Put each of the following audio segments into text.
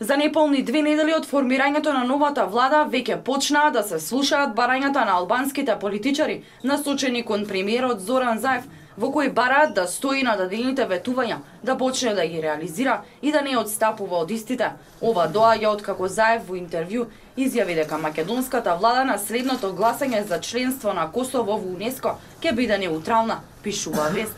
За неполни 2 недели од формирањето на новата влада веќе почнаа да се слушаат барањата на албанските политичари, насочени кон премиерот Зоран Заев, во кои бараат да стои на дадените ветувања, да почне да ги реализира и да не одстапува од истите. Ова доаѓа откако Заев во интервју изјави дека македонската влада на следното гласање за членство на Косово во УНЕСКО ќе биде неутрална, пишува вест.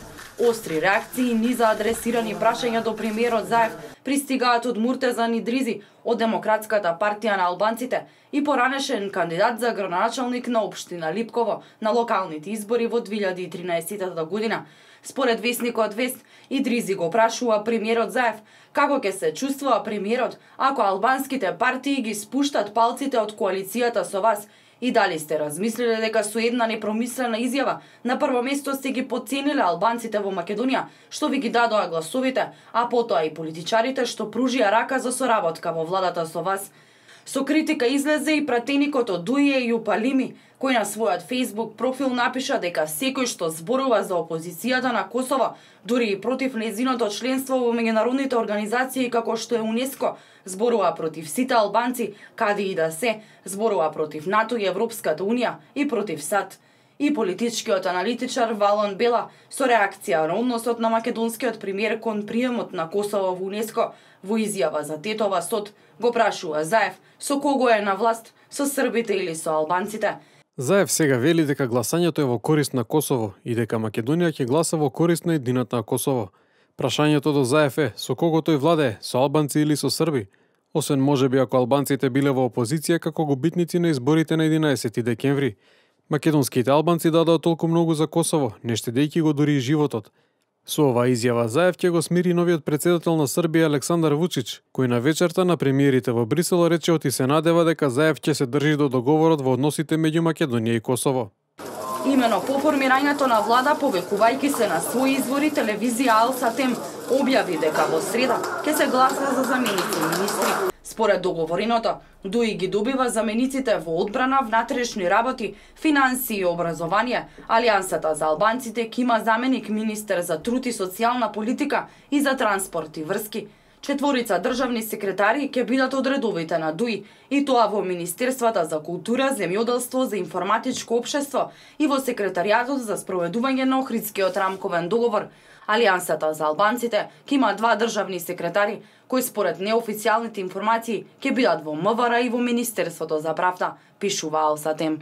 Остри реакции и низа адресирани прашања до премиерот Заев пристигаат од Муртеза Нидризи, од Демократската партија на албанците и поранешен кандидат за градоначалник на општина Липково на локалните избори во 2013 година. Според весникот Вест, Идризи го прашува премиерот Заев како ќе се чувствува премиерот ако албанските партии ги спуштат палците од коалицијата со вас. И дали сте размислиле дека со една непромислена изјава на прво место сте ги потцениле албанците во Македонија, што ви ги дадоа гласовите, а потоа и политичарите што пружија рака за соработка во владата со вас. Со критика излезе и пратеникот од Дује Јупалими, кој на својот Facebook профил напиша дека секој што зборува за опозицијата на Косово, дури и против незиното членство во меѓународните организации како што е УНЕСКО, зборува против сите албанци, каде и да се, зборува против НАТО и Европската Унија и против САД. И политичкиот аналитичар Валон Бела, со реакција на односот на македонскиот премиер кон приемот на Косово во УНЕСКО, во изјава за Тетова СОД, го прашува Заев со кого е на власт, со србите или со албанците. Заев сега вели дека гласањето е во корист на Косово и дека Македонија ќе гласа во корист на едината на Косово. Прашањето до Заев е со кого тој владее, со албанци или со срби? Освен можеби ако албанците биле во опозиција како губитници на изборите на 11 декември. Македонските албанци дадоа толку многу за Косово, не штедејќи го дури и животот. Со оваа изјава Заев ќе го смири новиот претседател на Србија Александар Вучич, кој на вечерта на премиерите во Брисел рече оти се надева дека Заев ќе се држи до договорот во односите меѓу Македонија и Косово. Имено по формирањето на влада, повекувајќи се на своји извори, телевизија Ал Сатем објави дека во среда ќе се гласа за заменици министри. Според договореното, Дуи ги добива замениците во одбрана, внатрешни работи, финансии и образование. Алијансата за албанците ќе има заменик министер за труд и социјална политика и за транспорт и врски. 4 државни секретари ќе бидат од редовите на ДУИ, и тоа во Министерствата за култура, земјоделство, за информатичко општество и во Секретаријатот за спроведување на Охридскиот рамковен договор. Алијансата за албанците ќе има 2 државни секретари, кои според неофицијалните информации ќе бидат во МВР и во Министерството за правда, пишува Ал Сатем.